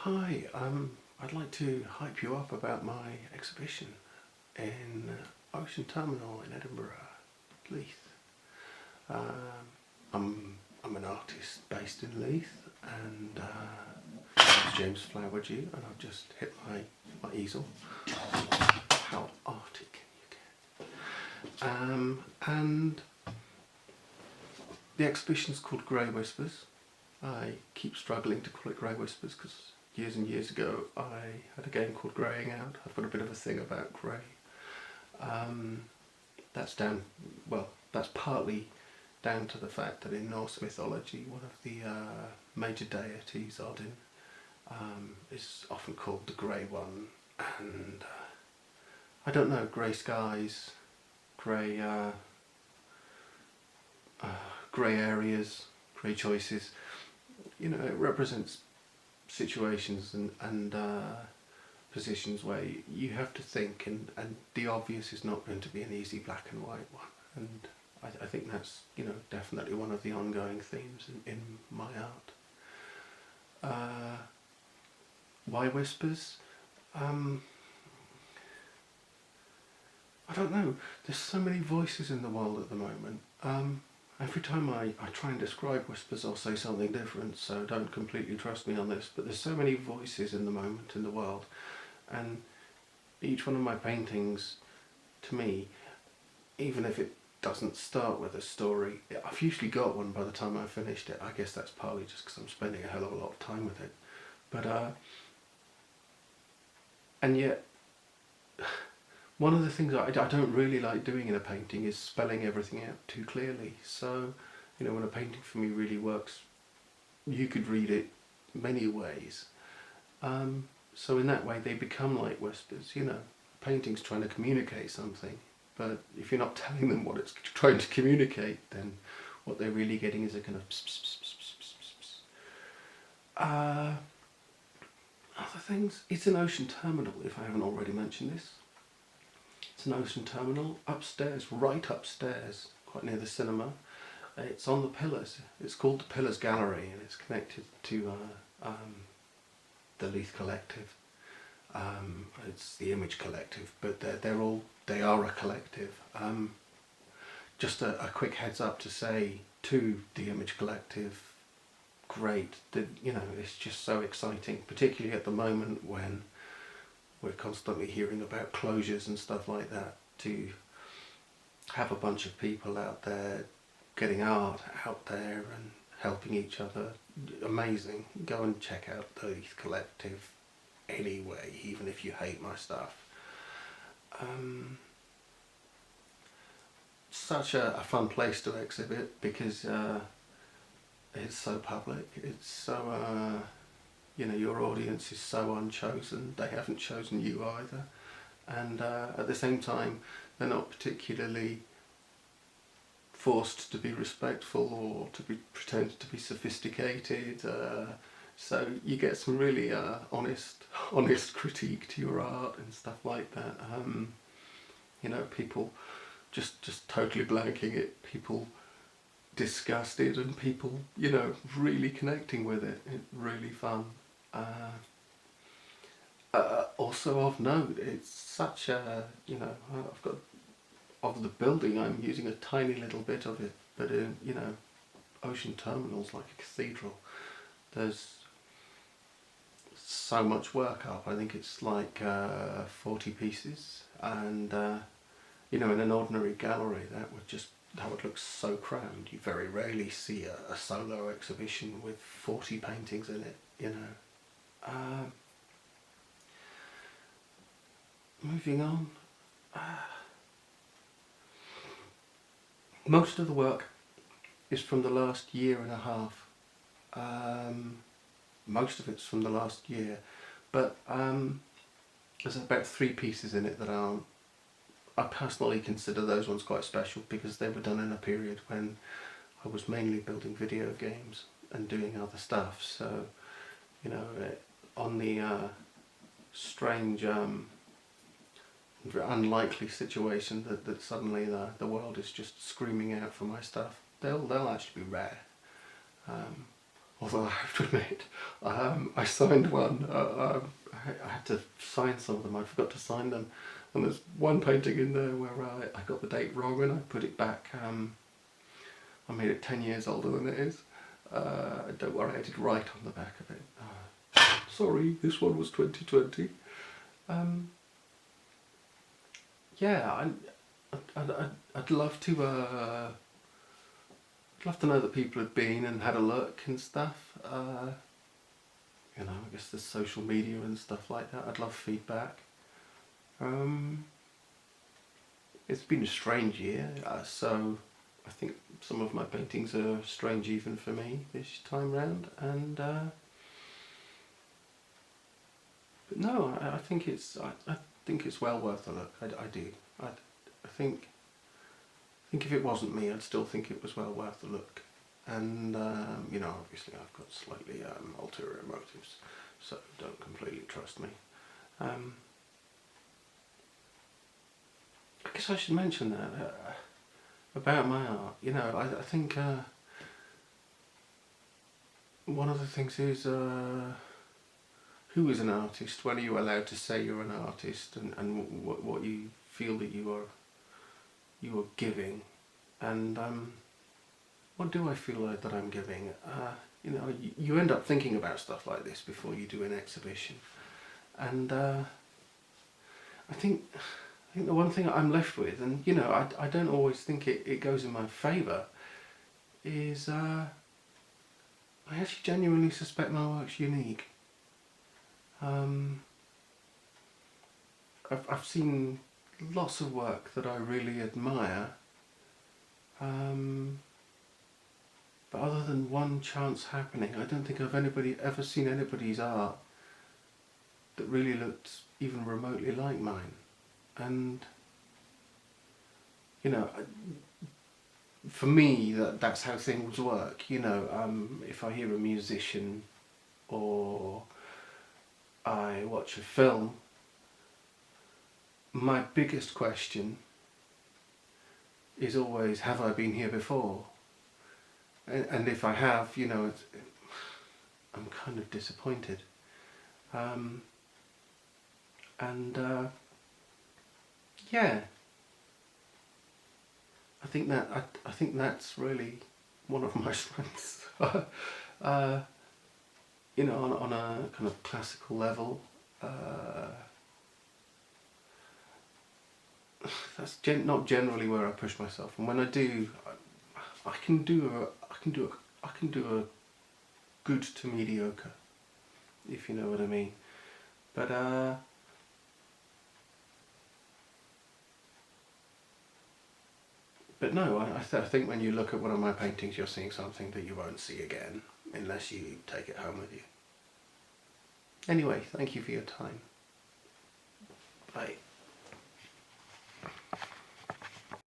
Hi, I'd like to hype you up about my exhibition in Ocean Terminal in Edinburgh, Leith. I'm an artist based in Leith, and I'm James Flowerdew, and I've just hit my easel. How arty can you get? And the exhibition's called Grey Whispers. I keep struggling to call it Grey Whispers because years and years ago I had a game called Greying Out. I've got a bit of a thing about grey. That's partly down to the fact that in Norse mythology one of the major deities, Odin, is often called the Grey One, and I don't know, grey skies, grey areas, grey choices. You know, it represents situations and positions where you have to think, and the obvious is not going to be an easy black and white one. And I think that's, you know, definitely one of the ongoing themes in my art. Why whispers? I don't know. There's so many voices in the world at the moment. Every time I try and describe whispers, I'll say something different, so don't completely trust me on this, but there's so many voices in the moment in the world, and each one of my paintings, to me, even if it doesn't start with a story, I've usually got one by the time I've finished it. I guess that's partly just because I'm spending a hell of a lot of time with it, but and yet one of the things I don't really like doing in a painting is spelling everything out too clearly. So, you know, when a painting for me really works, you could read it many ways. So in that way they become like whispers, you know. A painting's trying to communicate something, but if you're not telling them what it's trying to communicate, then what they're really getting is a kind of pss, pss, pss, pss, pss, pss. Other things, it's an ocean terminal, if I haven't already mentioned this. It's an ocean terminal, upstairs, right upstairs, quite near the cinema. It's on the Pillars. It's called the Pillars Gallery, and it's connected to the Leith Collective. It's the Image Collective, but they are a collective. Just a quick heads up to say to the Image Collective, great. You know, it's just so exciting, particularly at the moment when we're constantly hearing about closures and stuff like that. To have a bunch of people out there getting art out there and helping each other, amazing. Go and check out the Leith Collective anyway, even if you hate my stuff. Such a fun place to exhibit because it's so public. It's so you know, your audience is so unchosen. They haven't chosen you either, and at the same time they're not particularly forced to be respectful or to pretend to be sophisticated, so you get some really honest critique to your art and stuff like that. You know, people just totally blanking it, people disgusted, and people, you know, really connecting with it. It's really fun. Also of note, it's such a, you know, I've got, of the building I'm using a tiny little bit of it, but in, you know, Ocean Terminal's like a cathedral. There's so much work up. I think it's like 40 pieces, and you know, in an ordinary gallery that would look so crammed. You very rarely see a solo exhibition with 40 paintings in it, you know. Moving on. Most of the work is from the last year and a half. Most of it's from the last year, but there's about 3 pieces in it that aren't. I personally consider those ones quite special because they were done in a period when I was mainly building video games and doing other stuff. So, you know, on the strange, unlikely situation that suddenly the world is just screaming out for my stuff, they'll actually be rare. Although I have to admit, I signed one. I had to sign some of them. I forgot to sign them, and there's one painting in there where I got the date wrong and I put it back. I made it 10 years older than it is. Don't worry, I did write on the back of it. Sorry, this one was 2020. Yeah, I'd love to. I'd love to know that people had been and had a look and stuff. I guess there's social media and stuff like that. I'd love feedback. It's been a strange year, so I think some of my paintings are strange even for me this time round. And but no, I think it's I think it's well worth a look. I do. I think if it wasn't me, I'd still think it was well worth a look. And obviously I've got slightly ulterior motives, so don't completely trust me. I guess I should mention that about my art. I think one of the things is who is an artist? When are you allowed to say you're an artist, and what you feel that you are giving, and what do I feel like that I'm giving? You end up thinking about stuff like this before you do an exhibition, and I think the one thing I'm left with, and I don't always think it goes in my favour, is I actually genuinely suspect my work's unique. I've seen lots of work that I really admire, but other than one chance happening, I don't think I've ever seen anybody's art that really looked even remotely like mine. And for me, that's how things work. If I hear a musician or I watch a film, my biggest question is always, have I been here before? And if I have, I'm kind of disappointed. Yeah, I think that's really one of my strengths. On a kind of classical level, that's not generally where I push myself. And when I do, I can do a good to mediocre, if you know what I mean. But no, I think when you look at one of my paintings, you're seeing something that you won't see again unless you take it home with you. Anyway, thank you for your time. Bye.